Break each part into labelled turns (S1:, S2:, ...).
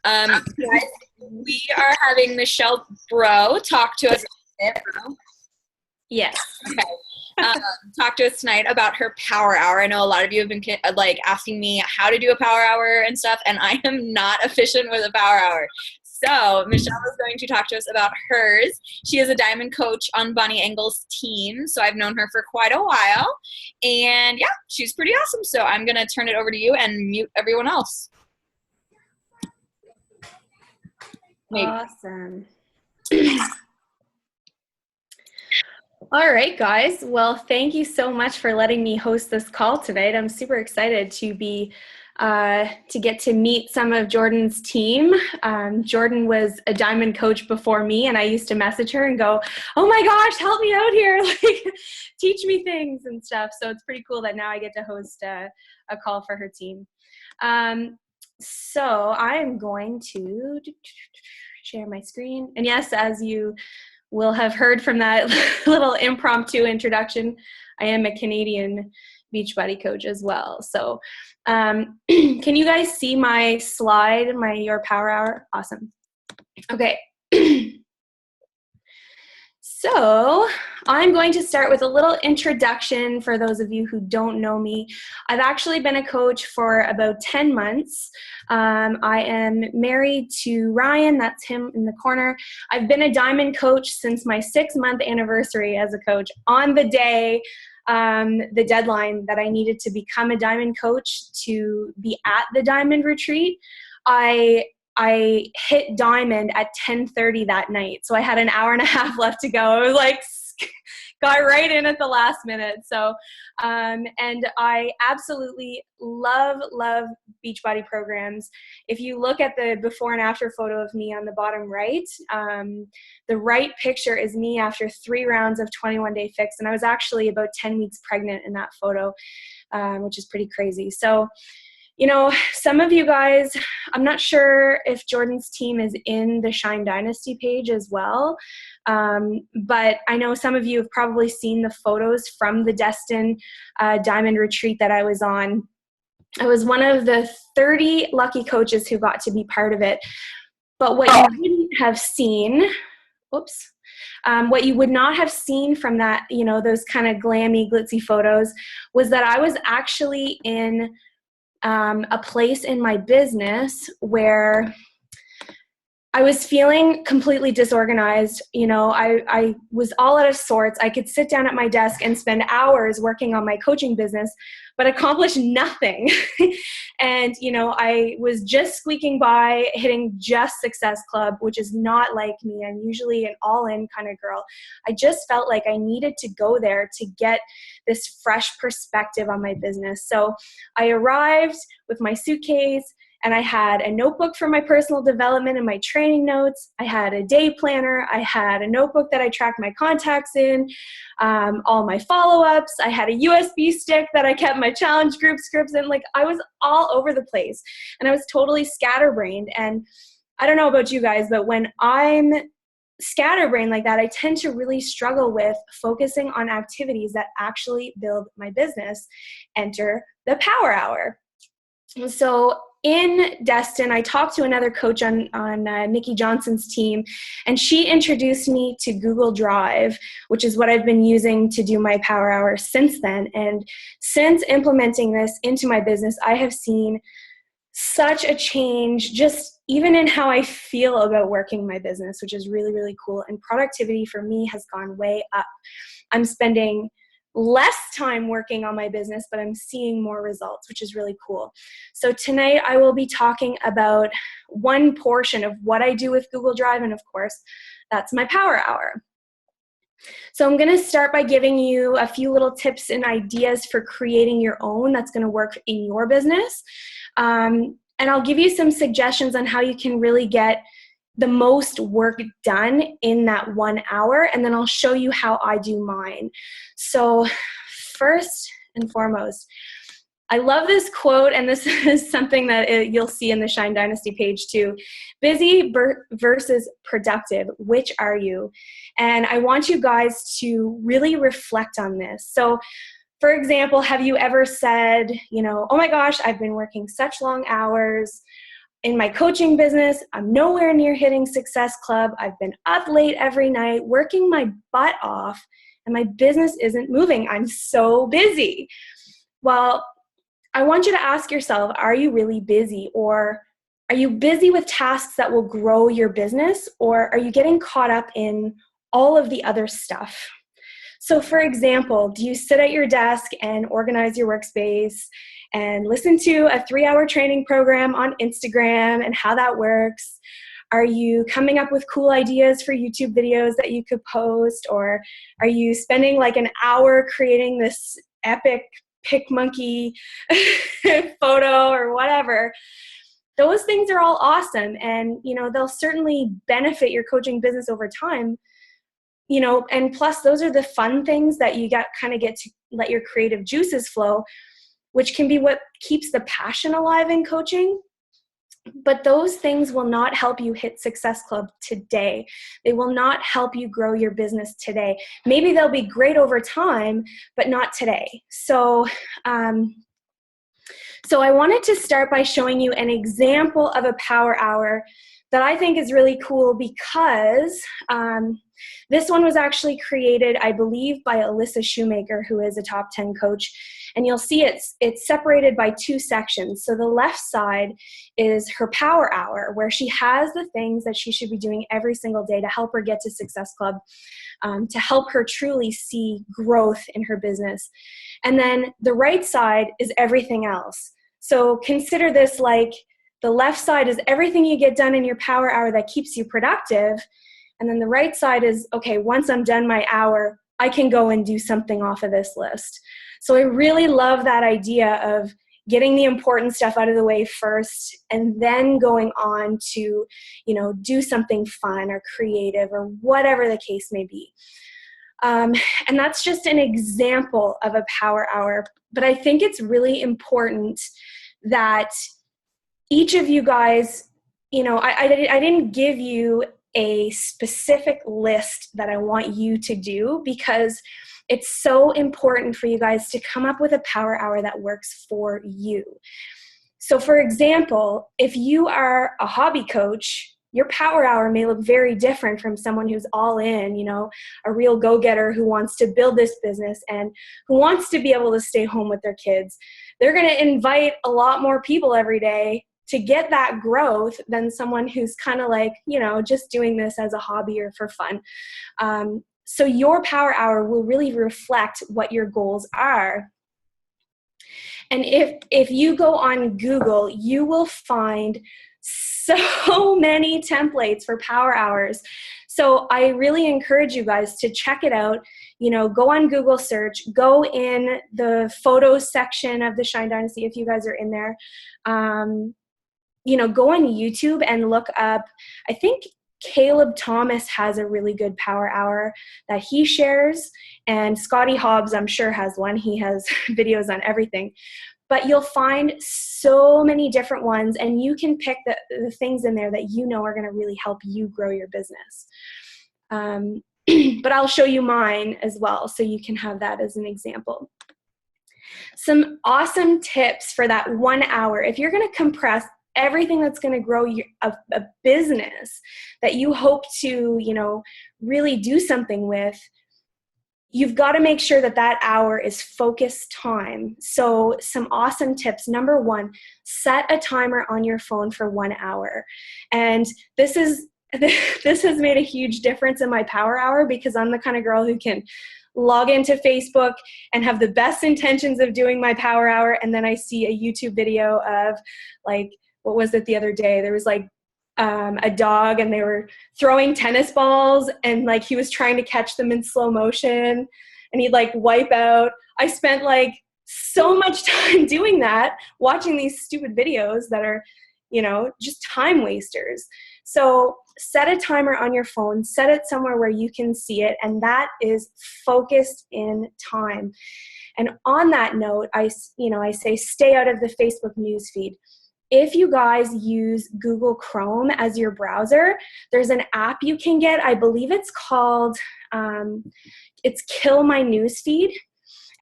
S1: Guys, we are having Michelle Breau talk to us.
S2: Yes.
S1: Okay. Talk to us tonight about her power hour. I know a lot of you have been like asking me how to do a power hour and stuff, and I am not efficient with a power hour. So Michelle is going to talk to us about hers. She is a diamond coach on Bonnie Engel's team, so I've known her for quite a while. And yeah, she's pretty awesome. So I'm going to turn it over to you and mute everyone else.
S2: Maybe. Awesome. All right, guys. Well, thank you so much for letting me host this call tonight. I'm super excited to be to get to meet some of Jordan's team. Jordan was a diamond coach before me, and I used to message her and go, "Oh my gosh, help me out here! Like, teach me things and stuff." So it's pretty cool that now I get to host a call for her team. So I'm going to share my screen, and yes, as you will have heard from that little impromptu introduction, I am a Canadian Beachbody coach as well. So can you guys see my slide, your power hour? Awesome. Okay. So I'm going to start with a little introduction for those of you who don't know me. I've actually been a coach for about 10 months. I am married to Ryan, that's him in the corner. I've been a diamond coach since my 6-month anniversary as a coach. On the day, the deadline that I needed to become a diamond coach to be at the diamond retreat, I hit diamond at 10:30 that night. So I had an hour and a half left to go. I was like, got right in at the last minute. So, and I absolutely love Beachbody programs. If you look at the before and after photo of me on the bottom right, the right picture is me after 3 rounds of 21-day fix. And I was actually about 10 weeks pregnant in that photo, which is pretty crazy. So, you know, some of you guys, I'm not sure if Jordan's team is in the Shine Dynasty page as well, but I know some of you have probably seen the photos from the Destin Diamond Retreat that I was on. I was one of the 30 lucky coaches who got to be part of it. But what you wouldn't have seen, what you would not have seen from that, you know, those kind of glammy, glitzy photos was that I was actually in a place in my business where I was feeling completely disorganized. You know, I was all out of sorts. I could sit down at my desk and spend hours working on my coaching business, but accomplish nothing. And, you know, I was just squeaking by, hitting just Success Club, which is not like me. I'm usually an all-in kind of girl. I just felt like I needed to go there to get this fresh perspective on my business. So I arrived with my suitcase, and I had a notebook for my personal development and my training notes. I had a day planner. I had a notebook that I tracked my contacts in, all my follow-ups. I had a USB stick that I kept my challenge group scripts in. Like, I was all over the place, and I was totally scatterbrained. And I don't know about you guys, but when I'm scatterbrained like that, I tend to really struggle with focusing on activities that actually build my business. Enter the power hour. So in Destin, I talked to another coach on Nikki Johnson's team, and she introduced me to Google Drive, which is what I've been using to do my power hour since then. And since implementing this into my business, I have seen such a change just even in how I feel about working my business, which is really, really cool. And productivity for me has gone way up. I'm spending less time working on my business, but I'm seeing more results, which is really cool. So tonight I will be talking about one portion of what I do with Google Drive, and of course, that's my power hour. So I'm going to start by giving you a few little tips and ideas for creating your own that's going to work in your business. And I'll give you some suggestions on how you can really get the most work done in that 1 hour, and then I'll show you how I do mine. So first and foremost, I love this quote, and this is something that you'll see in the Shine Dynasty page too. Busy versus productive, which are you? And I want you guys to really reflect on this. So for example, have you ever said, you know, oh my gosh, I've been working such long hours, in my coaching business, I'm nowhere near hitting Success Club. I've been up late every night, working my butt off, and my business isn't moving. I'm so busy. Well, I want you to ask yourself, are you really busy? Or are you busy with tasks that will grow your business? Or are you getting caught up in all of the other stuff? So for example, do you sit at your desk and organize your workspace and listen to a 3-hour training program on Instagram and how that works? Are you coming up with cool ideas for YouTube videos that you could post? Or are you spending like an hour creating this epic pick monkey photo or whatever? Those things are all awesome, and they'll certainly benefit your coaching business over time. And plus those are the fun things that you get to let your creative juices flow, which can be what keeps the passion alive in coaching. But those things will not help you hit Success Club today. They will not help you grow your business today. Maybe they'll be great over time, but not today. So I wanted to start by showing you an example of a power hour that I think is really cool, because this one was actually created, I believe, by Alyssa Shoemaker, who is a top 10 coach. And you'll see it's separated by 2 sections. So the left side is her power hour, where she has the things that she should be doing every single day to help her get to Success Club, to help her truly see growth in her business. And then the right side is everything else. So consider this like the left side is everything you get done in your power hour that keeps you productive. And then the right side is, okay, once I'm done my hour, I can go and do something off of this list. So I really love that idea of getting the important stuff out of the way first, and then going on to, do something fun or creative or whatever the case may be. And that's just an example of a power hour. But I think it's really important that each of you guys, I didn't give you a specific list that I want you to do, because it's so important for you guys to come up with a power hour that works for you. So for example, if you are a hobby coach, your power hour may look very different from someone who's all in, a real go-getter who wants to build this business and who wants to be able to stay home with their kids. They're going to invite a lot more people every day to get that growth than someone who's kind of like, just doing this as a hobby or for fun. So your power hour will really reflect what your goals are. And if you go on Google, you will find so many templates for power hours. So I really encourage you guys to check it out. Go on Google search, go in the photos section of the Shine Dynasty if you guys are in there. Go on YouTube and look up, I think Caleb Thomas has a really good power hour that he shares, and Scotty Hobbs, I'm sure, has one. He has videos on everything. But you'll find so many different ones, and you can pick the things in there that are going to really help you grow your business. But I'll show you mine as well, so you can have that as an example. Some awesome tips for that 1 hour. If you're going to compress everything that's going to grow a business that you hope to, really do something with, you've got to make sure that hour is focused time. So some awesome tips. Number 1, set a timer on your phone for 1 hour. And this has made a huge difference in my power hour, because I'm the kind of girl who can log into Facebook and have the best intentions of doing my power hour, and then I see a YouTube video of, like, what was it the other day? There was like a dog, and they were throwing tennis balls, and like he was trying to catch them in slow motion, and he'd like wipe out. I spent like so much time doing that, watching these stupid videos that are, just time wasters. So set a timer on your phone, set it somewhere where you can see it, and that is focused in time. And on that note, I say stay out of the Facebook newsfeed. If you guys use Google Chrome as your browser, there's an app you can get. I believe it's called, it's Kill My Newsfeed.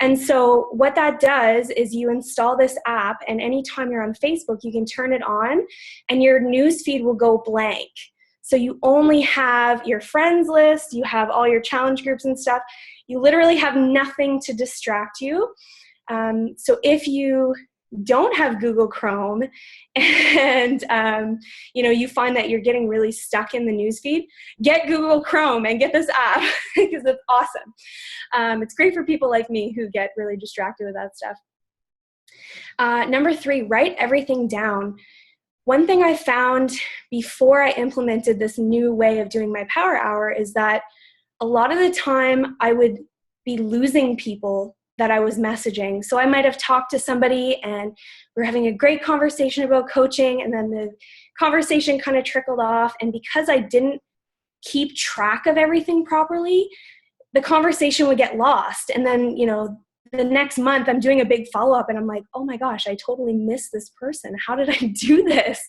S2: And so what that does is you install this app, and anytime you're on Facebook, you can turn it on and your news feed will go blank. So you only have your friends list, you have all your challenge groups and stuff. You literally have nothing to distract you. So if you don't have Google Chrome and you find that you're getting really stuck in the newsfeed, get Google Chrome and get this app because it's awesome. It's great for people like me who get really distracted with that stuff. Number 3, write everything down. One thing I found before I implemented this new way of doing my power hour is that a lot of the time I would be losing people that I was messaging. So I might have talked to somebody and we're having a great conversation about coaching, and then the conversation kind of trickled off. And because I didn't keep track of everything properly, the conversation would get lost. And then, the next month I'm doing a big follow-up and I'm like, oh my gosh, I totally missed this person. How did I do this?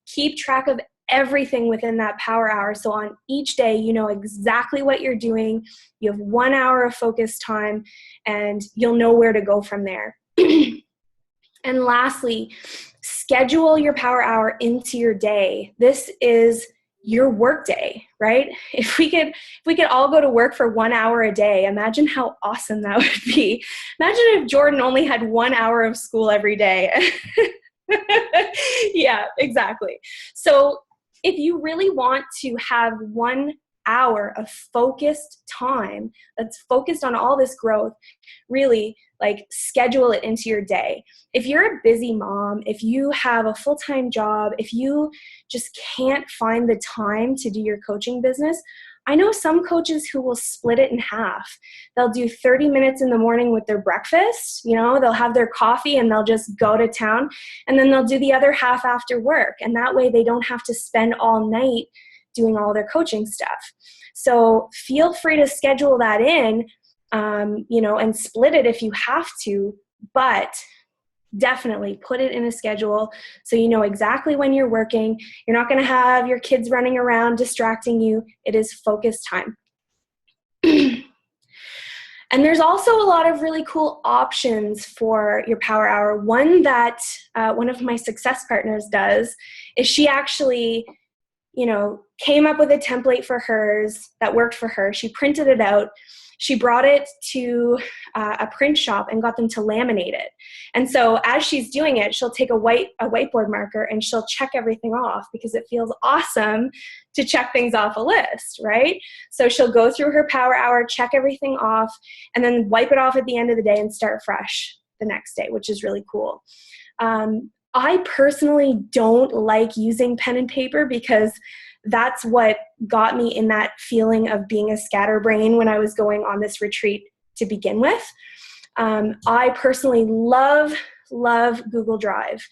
S2: Keep track of everything within that power hour. So on each day, you know exactly what you're doing. You have 1 hour of focus time and you'll know where to go from there. And lastly, schedule your power hour into your day. This is your work day, right? If we could all go to work for 1 hour a day, imagine how awesome that would be. Imagine if Jordan only had 1 hour of school every day. Yeah, exactly. So if you really want to have 1 hour of focused time that's focused on all this growth, really schedule it into your day. If you're a busy mom, if you have a full-time job, if you just can't find the time to do your coaching business, I know some coaches who will split it in half. They'll do 30 minutes in the morning with their breakfast, they'll have their coffee and they'll just go to town, and then they'll do the other half after work. And that way they don't have to spend all night doing all their coaching stuff. So feel free to schedule that in, and split it if you have to, but definitely put it in a schedule so you know exactly when you're working. You're not going to have your kids running around distracting you. It is focused time. And there's also a lot of really cool options for your power hour. One that one of my success partners does is she actually came up with a template for hers that worked for her. She printed it out. She brought it to a print shop and got them to laminate it. And so as she's doing it, she'll take a whiteboard marker and she'll check everything off because it feels awesome to check things off a list, right? So she'll go through her power hour, check everything off, and then wipe it off at the end of the day and start fresh the next day, which is really cool. I personally don't like using pen and paper because that's what got me in that feeling of being a scatterbrain when I was going on this retreat to begin with. I personally love Google Drive.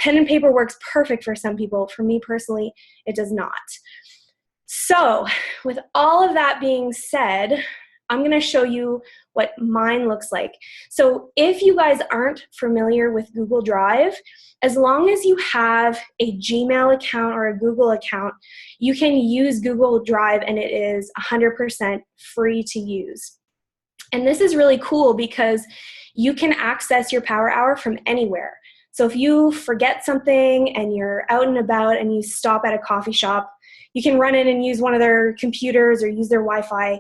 S2: Pen and paper works perfect for some people. For me personally, it does not. So with all of that being said, I'm going to show you what mine looks like. So if you guys aren't familiar with Google Drive, as long as you have a Gmail account or a Google account, you can use Google Drive and it is 100% free to use. And this is really cool because you can access your power hour from anywhere. So if you forget something and you're out and about and you stop at a coffee shop, you can run in and use one of their computers or use their Wi-Fi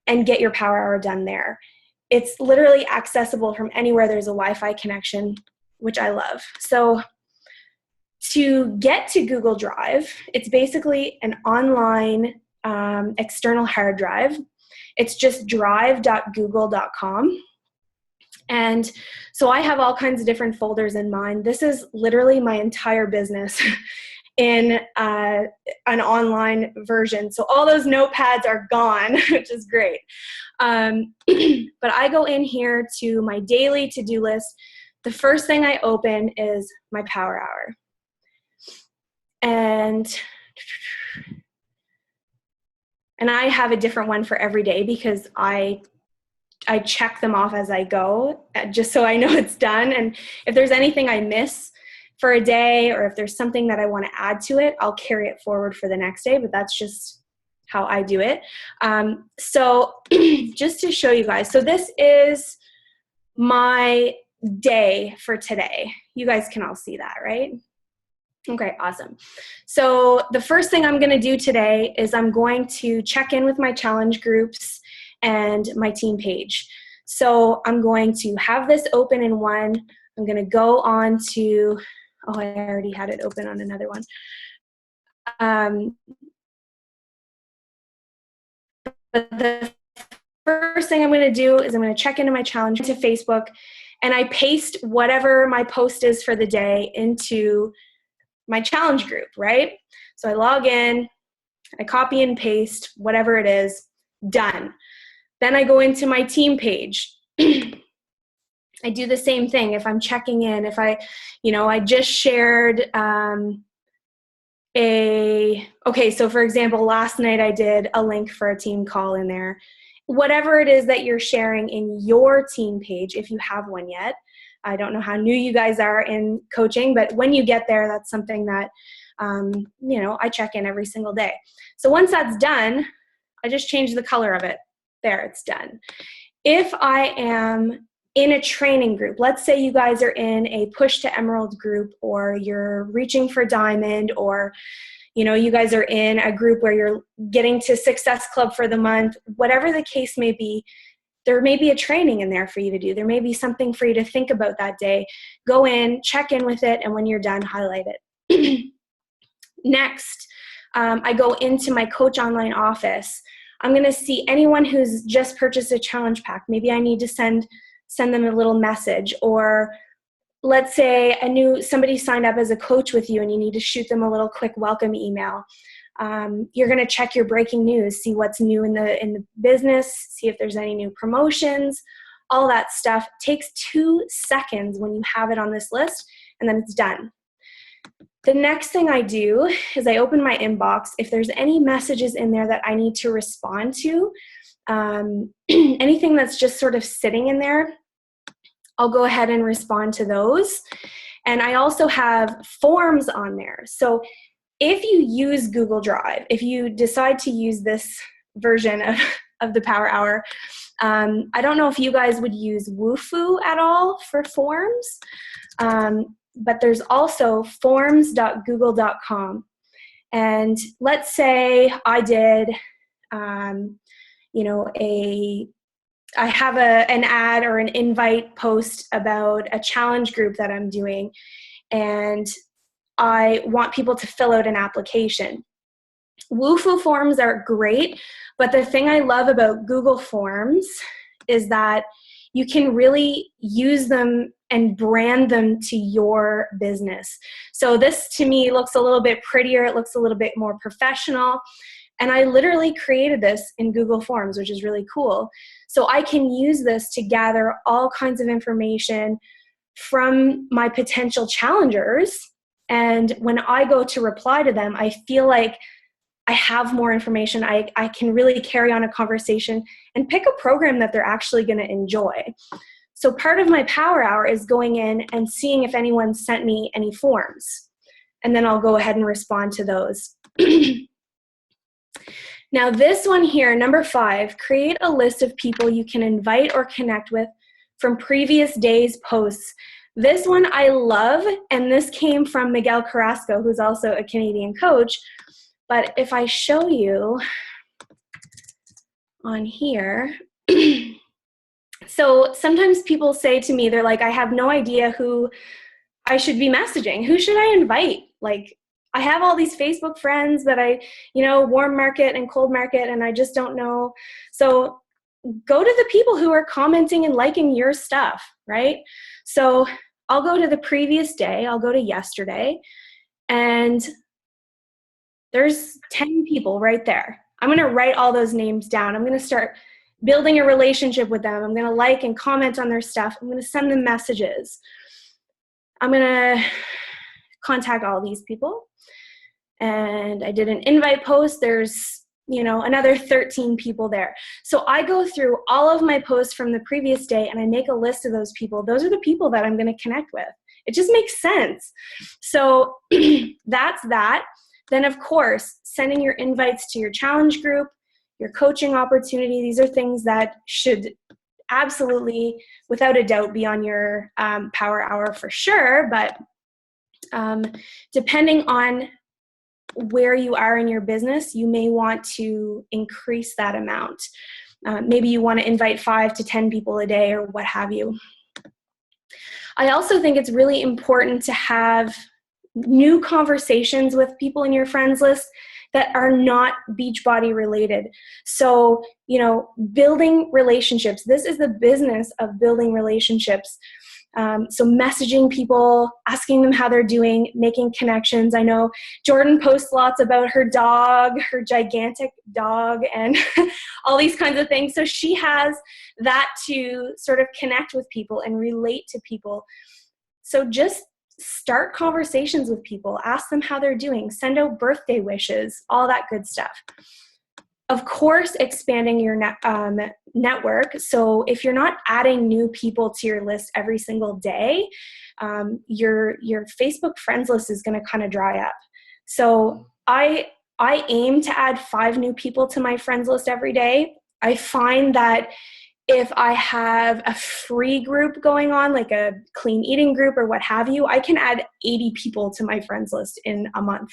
S2: and get your power hour done there. It's literally accessible from anywhere there's a Wi-Fi connection, which I love. So to get to Google Drive, it's basically an online external hard drive. It's just drive.google.com. And so I have all kinds of different folders in mine. This is literally my entire business in an online version. So all those notepads are gone, which is great. But I go in here to my daily to-do list. The first thing I open is my power hour. And I have a different one for every day because I check them off as I go, just so I know it's done. And if there's anything I miss for a day, or if there's something that I want to add to it, I'll carry it forward for the next day, but that's just how I do it. So just to show you guys, so this is my day for today. You guys can all see that, right? Okay, awesome. So the first thing I'm going to do today is I'm going to check in with my challenge groups and my team page. So I'm going to have this open in one. I'm going to go on to, oh, I already had it open on another one. But the first thing I'm going to do is I'm going to check into my challenge to Facebook, and I paste whatever my post is for the day into my challenge group, right? So I log in, I copy and paste whatever it is, done. Then I go into my team page. I do the same thing if I'm checking in. If I just shared okay, so for example, last night I did a link for a team call in there. Whatever it is that you're sharing in your team page, if you have one yet. I don't know how new you guys are in coaching, but when you get there, that's something that, I check in every single day. So once that's done, I just change the color of it. There, it's done. If I am in a training group, let's say you guys are in a push to emerald group, or you're reaching for diamond, or you guys are in a group where you're getting to Success Club for the month, whatever the case may be, there may be a training in there for you to do. There may be something for you to think about that day. Go in, check in with it, and when you're done, highlight it. Next, I go into my Coach Online office. I'm going to see anyone who's just purchased a challenge pack. Maybe I need to send them a little message, or let's say somebody signed up as a coach with you and you need to shoot them a little quick welcome email. You're going to check your breaking news, see what's new in the business, see if there's any new promotions, all that stuff. Takes 2 seconds when you have it on this list, and then it's done. The next thing I do is I open my inbox. If there's any messages in there that I need to respond to, anything that's just sort of sitting in there, I'll go ahead and respond to those. And I also have forms on there. So if you use Google Drive, if you decide to use this version of the Power Hour, I don't know if you guys would use Wufoo at all for forms, but there's also forms.google.com. And let's say I did, I have an ad or an invite post about a challenge group that I'm doing, and I want people to fill out an application. Wufoo forms are great, but the thing I love about Google Forms is that you can really use them and brand them to your business. So this to me looks a little bit prettier, it looks a little bit more professional. And I literally created this in Google Forms, which is really cool. So I can use this to gather all kinds of information from my potential challengers. And when I go to reply to them, I feel like I have more information. I can really carry on a conversation and pick a program that they're actually going to enjoy. So part of my Power Hour is going in and seeing if anyone sent me any forms. And then I'll go ahead and respond to those. Now this one here, number 5, create a list of people you can invite or connect with from previous days' posts. This one I love, and this came from Miguel Carrasco, who's also a Canadian coach. But if I show you on here, so sometimes people say to me, they're like, I have no idea who I should be messaging. Who should I invite? Like, I have all these Facebook friends that I, warm market and cold market, and I just don't know. So go to the people who are commenting and liking your stuff, right? So I'll go to the previous day. I'll go to yesterday, and there's 10 people right there. I'm going to write all those names down. I'm going to start building a relationship with them. I'm going to like and comment on their stuff. I'm going to send them messages. I'm going to contact all these people. And I did an invite post. There's, another 13 people there. So I go through all of my posts from the previous day and I make a list of those people. Those are the people that I'm going to connect with. It just makes sense. So that's that. Then, of course, sending your invites to your challenge group, your coaching opportunity. These are things that should absolutely, without a doubt, be on your power hour for sure. But depending on where you are in your business, you may want to increase that amount. Maybe you want to invite 5 to 10 people a day or what have you. I also think it's really important to have new conversations with people in your friends list that are not Beachbody related. So, building relationships. This is the business of building relationships. So messaging people, asking them how they're doing, making connections. I know Jordan posts lots about her dog, her gigantic dog, and all these kinds of things. So she has that to sort of connect with people and relate to people. So just start conversations with people, ask them how they're doing, send out birthday wishes, all that good stuff. Of course, expanding your network. So if you're not adding new people to your list every single day, your Facebook friends list is going to kind of dry up. So I aim to add 5 new people to my friends list every day. I find that if I have a free group going on, like a clean eating group or what have you, I can add 80 people to my friends list in a month,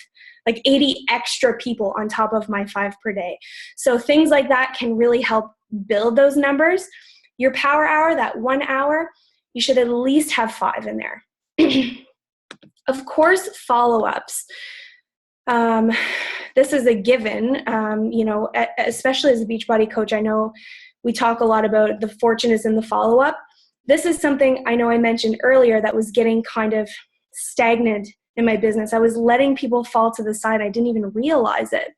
S2: like 80 extra people on top of my 5 per day. So things like that can really help build those numbers. Your power hour, that 1 hour, you should at least have 5 in there. Of course, follow-ups. This is a given, especially as a Beachbody coach. I know we talk a lot about the fortune is in the follow-up. This is something I know I mentioned earlier that was getting kind of stagnant in my business. I was letting people fall to the side. I didn't even realize it.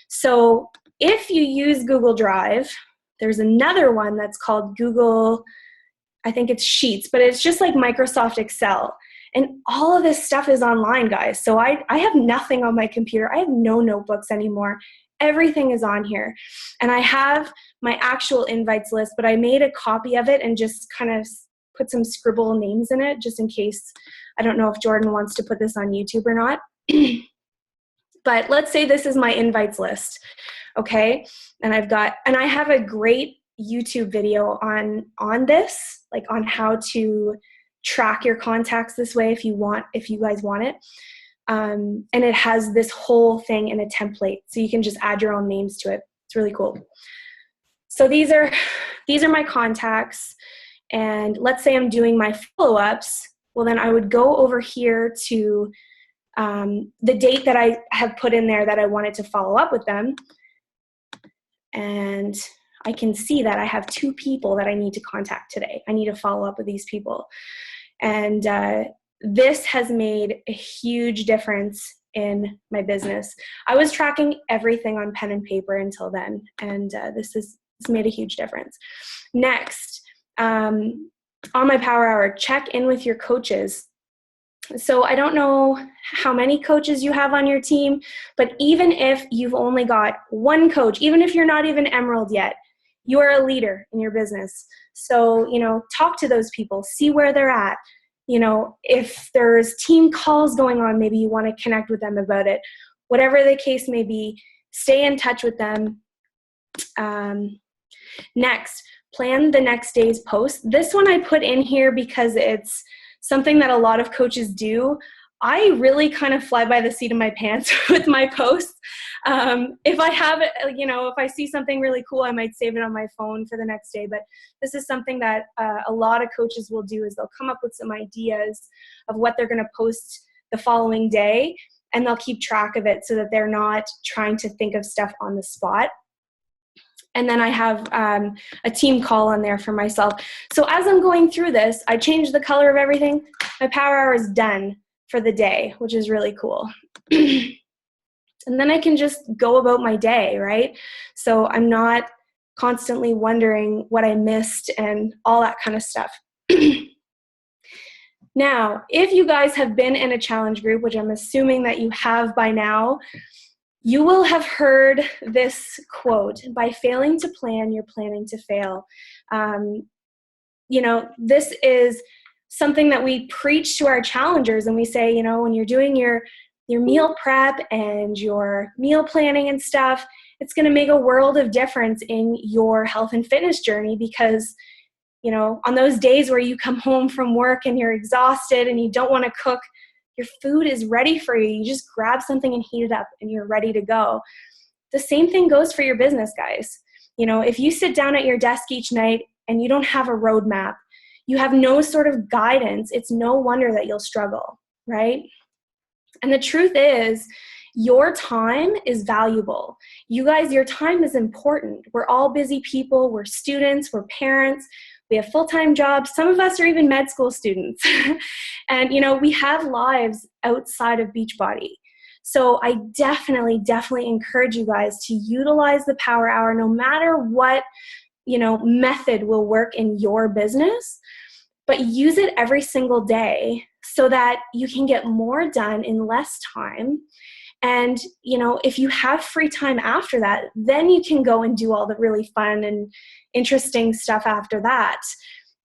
S2: So if you use Google Drive, there's another one that's called Google, I think it's Sheets, but it's just like Microsoft Excel. And all of this stuff is online, guys. So I have nothing on my computer. I have no notebooks anymore. Everything is on here. And I have my actual invites list, but I made a copy of it and just kind of put some scribble names in it just in case. I don't know if Jordan wants to put this on YouTube or not. But let's say this is my invites list, okay? And I have a great YouTube video on this, like on how to track your contacts this way if you guys want it. And it has this whole thing in a template, so you can just add your own names to it. It's really cool. So these are my contacts, and let's say I'm doing my follow-ups. Well, then I would go over here to the date that I have put in there that I wanted to follow up with them, and I can see that I have 2 people that I need to contact today. I need to follow up with these people. And this has made a huge difference in my business. I was tracking everything on pen and paper until then, and this made a huge difference. Next, on my power hour, check in with your coaches. So I don't know how many coaches you have on your team, but even if you've only got 1 coach, even if you're not even Emerald yet, you are a leader in your business. So, talk to those people, see where they're at. If there's team calls going on, maybe you want to connect with them about it. Whatever the case may be, stay in touch with them. Next, plan the next day's post. This one I put in here because it's something that a lot of coaches do. I really kind of fly by the seat of my pants with my posts. If I have it, if I see something really cool, I might save it on my phone for the next day. But this is something that a lot of coaches will do, is they'll come up with some ideas of what they're going to post the following day, and they'll keep track of it so that they're not trying to think of stuff on the spot. And then I have a team call on there for myself. So as I'm going through this, I change the color of everything. My power hour is done for the day, which is really cool. And then I can just go about my day, right? So I'm not constantly wondering what I missed and all that kind of stuff. Now, if you guys have been in a challenge group, which I'm assuming that you have by now, you will have heard this quote: by failing to plan, you're planning to fail. This is something that we preach to our challengers, and we say, when you're doing your meal prep and your meal planning and stuff, it's going to make a world of difference in your health and fitness journey, because on those days where you come home from work and you're exhausted and you don't want to cook, your food is ready for you. You just grab something and heat it up and you're ready to go. The same thing goes for your business, guys. If you sit down at your desk each night and you don't have a roadmap, you have no sort of guidance, it's no wonder that you'll struggle, right? And the truth is, your time is valuable. You guys, your time is important. We're all busy people. We're students. We're parents. We have full-time jobs. Some of us are even med school students. And, we have lives outside of Beachbody. So I definitely encourage you guys to utilize the Power Hour no matter what, method will work in your business, but use it every single day so that you can get more done in less time. And, if you have free time after that, then you can go and do all the really fun and interesting stuff after that.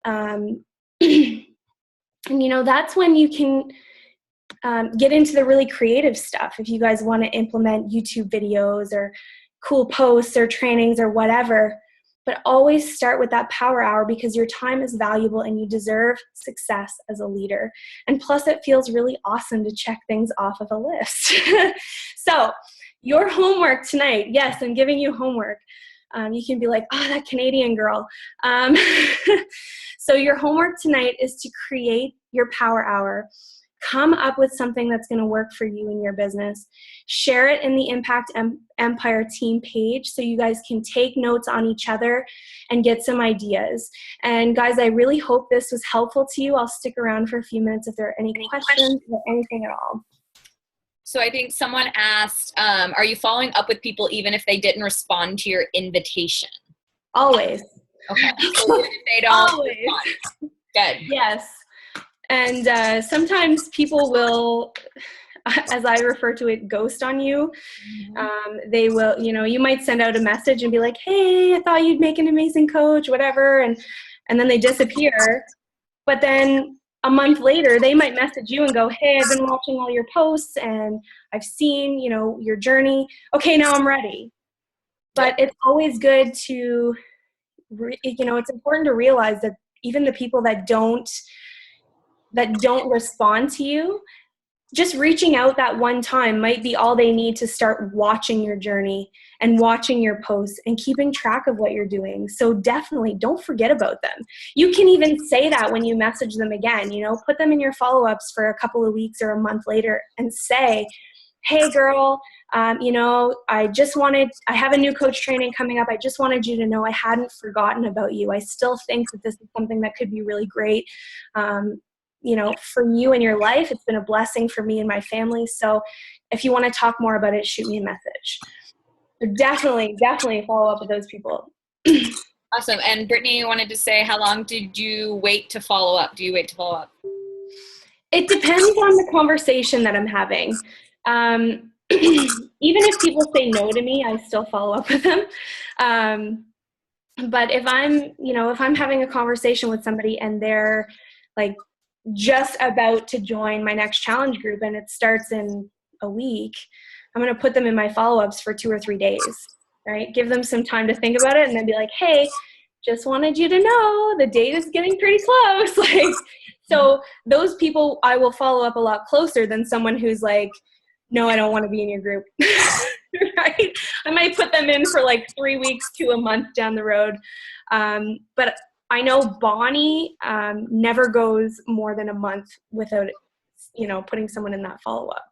S2: And, that's when you can get into the really creative stuff. If you guys want to implement YouTube videos or cool posts or trainings or whatever, but always start with that Power Hour because your time is valuable and you deserve success as a leader. And plus it feels really awesome to check things off of a list. So your homework tonight, yes, I'm giving you homework. You can be like, oh, that Canadian girl. So your homework tonight is to create your Power Hour. Come up with something that's going to work for you in your business. Share it in the Impact Empire team page so you guys can take notes on each other and get some ideas. And guys, I really hope this was helpful to you. I'll stick around for a few minutes if there are any questions or anything at all.
S1: So I think someone asked, are you following up with people even if they didn't respond to your invitation?
S2: Always.
S1: Okay. So even if they don't
S2: Always.
S1: respond. Good.
S2: Yes. And sometimes people will, as I refer to it, ghost on you. They will, you might send out a message and be like, hey, I thought you'd make an amazing coach, whatever. And then they disappear. But then a month later, they might message you and go, hey, I've been watching all your posts and I've seen, your journey. Okay, now I'm ready. But it's always good to, it's important to realize that even the people that don't respond to you, just reaching out that one time might be all they need to start watching your journey and watching your posts and keeping track of what you're doing. So definitely don't forget about them. You can even say that when you message them again, put them in your follow-ups for a couple of weeks or a month later and say, hey girl, I have a new coach training coming up. I just wanted you to know I hadn't forgotten about you. I still think that this is something that could be really great. For you in your life. It's been a blessing for me and my family. So if you want to talk more about it, shoot me a message. So definitely follow up with those people.
S1: Awesome. And Brittany wanted to say, how long did you wait to follow up? Do you wait to follow up?
S2: It depends on the conversation that I'm having. Even if people say no to me, I still follow up with them. But if I'm having a conversation with somebody and they're like just about to join my next challenge group and it starts in a week, I'm going to put them in my follow-ups for 2 or 3 days, right? Give them some time to think about it and then be like, hey, just wanted you to know the date is getting pretty close. So those people I will follow up a lot closer than someone who's like, no, I don't want to be in your group. Right? I might put them in for 3 weeks to a month down the road. But I know Bonnie never goes more than a month without, putting someone in that follow-up.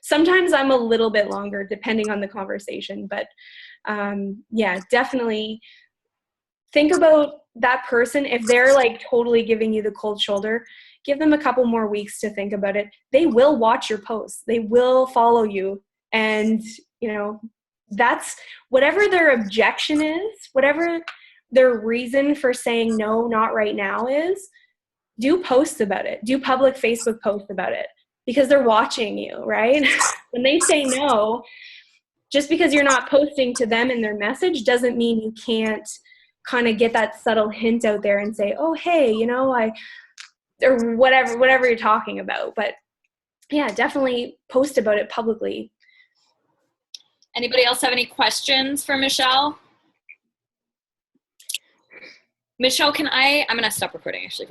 S2: Sometimes I'm a little bit longer depending on the conversation, but definitely think about that person. If they're totally giving you the cold shoulder, give them a couple more weeks to think about it. They will watch your posts. They will follow you. And, that's whatever their objection is, whatever their reason for saying no, not right now is, do posts about it. Do public Facebook posts about it because they're watching you, right? When they say no, just because you're not posting to them in their message doesn't mean you can't kind of get that subtle hint out there and say, oh, hey, or whatever you're talking about. But yeah, definitely post about it publicly.
S1: Anybody else have any questions for Michelle? Michelle, I'm going to stop recording actually.